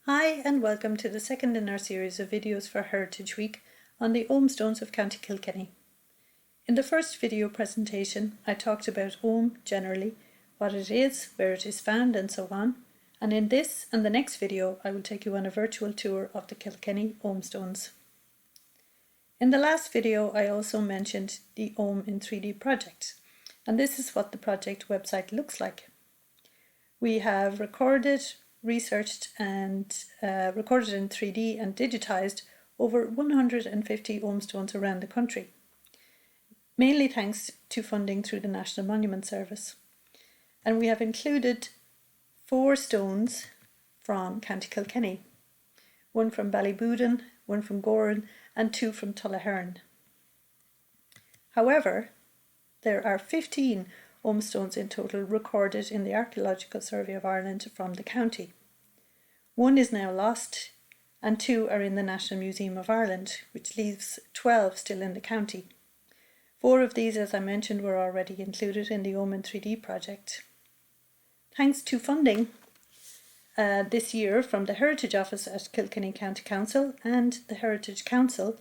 Hi and welcome to the second in our series of videos for Heritage Week on the Ogham Stones of County Kilkenny. In the first video presentation I talked about Ogham generally, what it is, where it is found and so on, and in this and the next video I will take you on a virtual tour of the Kilkenny Ogham Stones. In the last video I also mentioned the Ogham in 3D project, and this is what the project website looks like. We have recorded, researched and recorded in 3D and digitised over 150 Ogham stones around the country, mainly thanks to funding through the National Monument Service. And we have included 4 stones from County Kilkenny, 1 from Ballyboodin, 1 from Goran and 2 from Tullahearn. However, there are 15 Ogham stones in total recorded in the Archaeological Survey of Ireland from the county. 1 is now lost and 2 are in the National Museum of Ireland, which leaves 12 still in the county. 4 of these, as I mentioned, were already included in the Ogham in 3D project. Thanks to funding this year from the Heritage Office at Kilkenny County Council and the Heritage Council,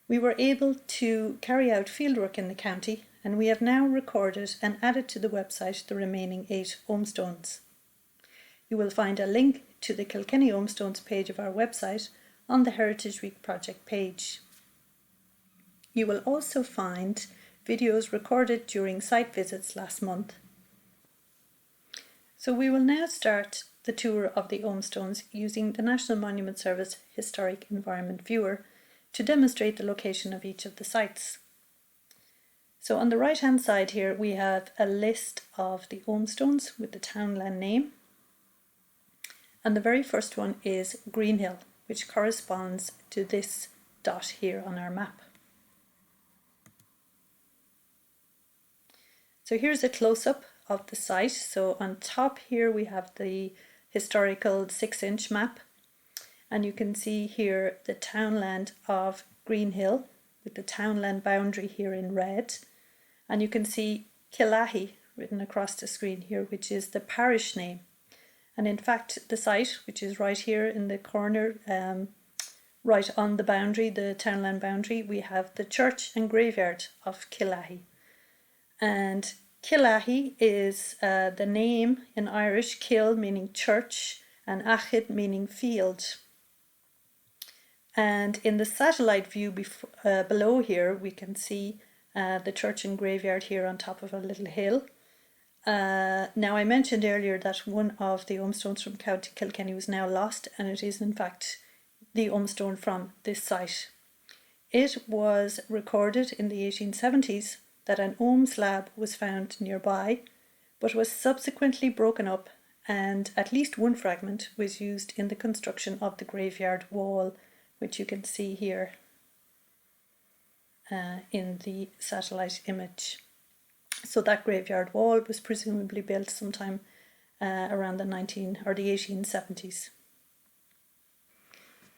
we were able to carry out fieldwork in the county, and we have now recorded and added to the website the remaining 8 Ogham stones. You will find a link to the Kilkenny Ogham Stones page of our website on the Heritage Week project page. You will also find videos recorded during site visits last month. So we will now start the tour of the Ogham stones using the National Monument Service Historic Environment Viewer to demonstrate the location of each of the sites. So on the right hand side here we have a list of the Ogham stones with the townland name, and the very first one is Greenhill, which corresponds to this dot here on our map. So here's a close-up of the site. So on top here we have the historical 6-inch map, and you can see here the townland of Greenhill with the townland boundary here in red, and you can see Killahy written across the screen here, which is the parish name. And in fact the site, which is right here in the corner, right on the boundary, the townland boundary, we have the church and graveyard of Killahy. And Killahy is the name in Irish, Kil meaning church and Achid meaning field. And in the satellite view below here we can see the church and graveyard here on top of a little hill. Now I mentioned earlier that one of the Ogham stones from County Kilkenny was now lost, and it is in fact the Ogham stone from this site. It was recorded in the 1870s that an Ogham slab was found nearby, but was subsequently broken up, and at least one fragment was used in the construction of the graveyard wall, which you can see here in the satellite image. So that graveyard wall was presumably built sometime around the 1870s.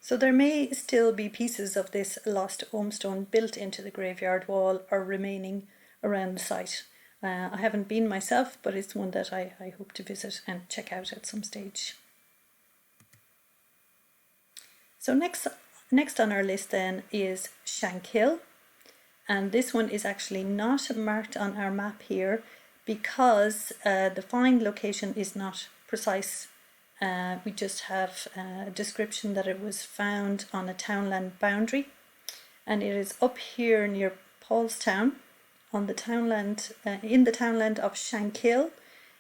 So there may still be pieces of this lost Ogham stone built into the graveyard wall or remaining around the site. I haven't been myself, but it's one that I hope to visit and check out at some stage. So next on our list then is Shankhill. And this one is actually not marked on our map here because the find location is not precise. We just have a description that it was found on a townland boundary, and it is up here near Paulstown on the townland, in the townland of Shankhill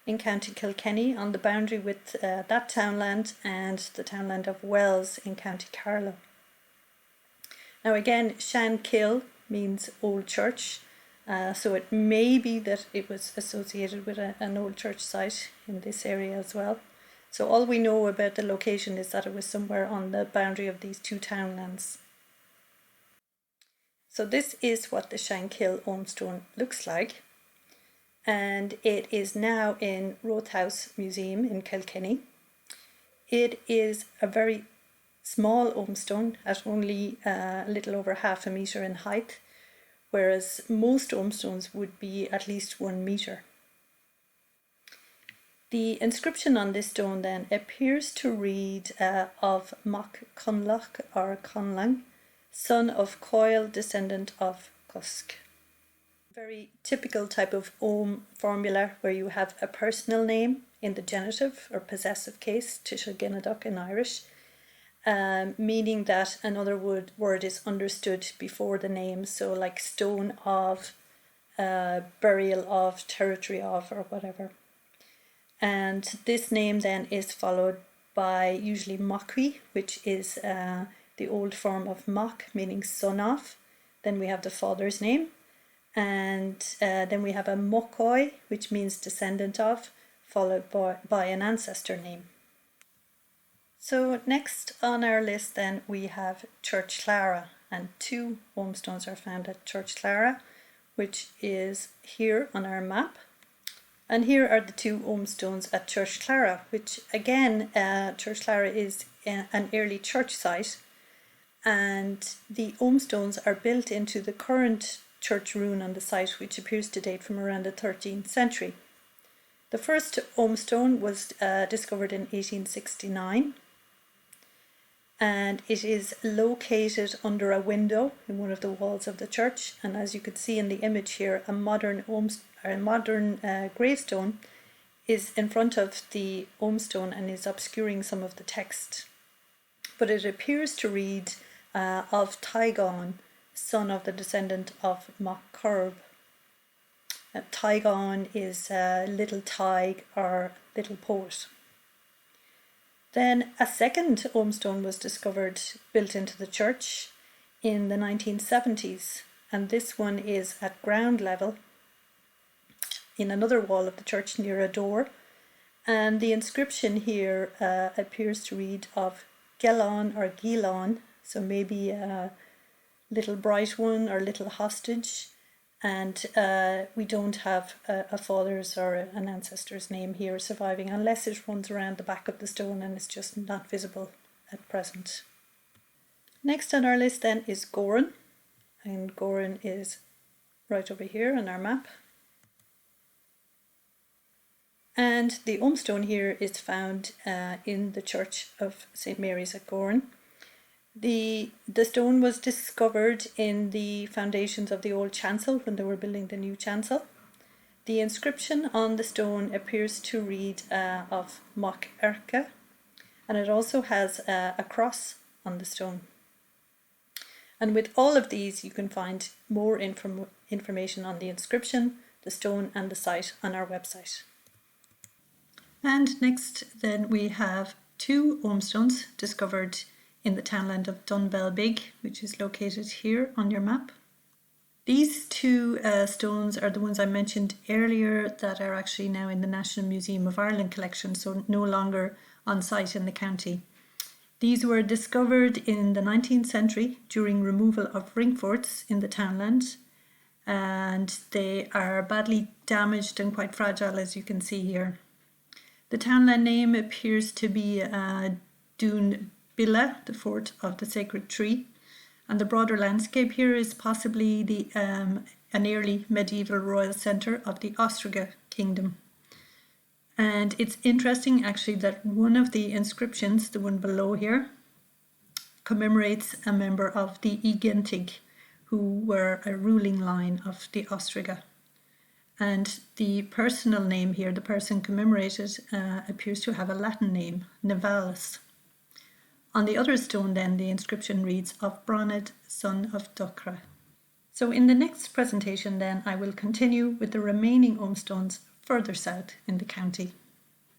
in County Kilkenny, on the boundary with that townland and the townland of Wells in County Carlow. Now again, Shankhill means old church, so it may be that it was associated with an old church site in this area as well. So all we know about the location is that it was somewhere on the boundary of these 2 townlands. So this is what the Shankhill Ogham stone looks like, and it is now in Rothhouse Museum in Kilkenny. It is a very small Ogham stone at only a little over half a metre in height, whereas most Ogham stones would be at least 1 metre. The inscription on this stone then appears to read of Mac Conlach or Conlang, son of Coil, descendant of Cusk. Very typical type of Ogham formula where you have a personal name in the genitive or possessive case, Tishaginaduk in Irish, meaning that another word is understood before the name, so like stone of, burial of, territory of, or whatever. And this name then is followed by usually Macui, which is the old form of Mac, meaning son of. Then we have the father's name. And then we have a Mokoi, which means descendant of, followed by an ancestor name. So next on our list then we have Church Clara, and 2 Ogham stones are found at Church Clara, which is here on our map. And here are the 2 Ogham stones at Church Clara, which again, Church Clara is an early church site, and the Ogham stones are built into the current church ruin on the site, which appears to date from around the 13th century. The first Ogham stone was discovered in 1869, and it is located under a window in one of the walls of the church. And as you can see in the image here, a modern gravestone is in front of the Ogham stone and is obscuring some of the text. But it appears to read of Tygon, son of the descendant of Macurb. Tygon is little Tig or little poet. Then a second Ogham stone was discovered built into the church in the 1970s, and this one is at ground level in another wall of the church near a door, and the inscription here appears to read of Gelon or Gilon, so maybe a little bright one or little hostage, and we don't have a father's or an ancestor's name here surviving, unless it runs around the back of the stone and it's just not visible at present. Next on our list then is Goran, and Goran is right over here on our map. And the Ogham stone here is found in the Church of St. Mary's at Goran. The stone was discovered in the foundations of the old chancel when they were building the new chancel. The inscription on the stone appears to read of Mac Erka, and it also has a cross on the stone. And with all of these you can find more information on the inscription, the stone and the site on our website. And next then we have 2 Ogham stones discovered in the townland of Dunbarbig, which is located here on your map. These 2 stones are the ones I mentioned earlier that are actually now in the National Museum of Ireland collection, so no longer on site in the county. These were discovered in the 19th century during removal of ring forts in the townland, and they are badly damaged and quite fragile, as you can see here. The townland name appears to be Dunbarbig, the fort of the sacred tree, and the broader landscape here is possibly an early medieval royal centre of the Ostroga kingdom. And it's interesting actually that one of the inscriptions, the one below here, commemorates a member of the Egentig, who were a ruling line of the Ostroga. And the personal name here, the person commemorated, appears to have a Latin name, Nivalis. On the other stone then, the inscription reads of Braned, son of Ducra. So in the next presentation then, I will continue with the remaining Ogham stones further south in the county.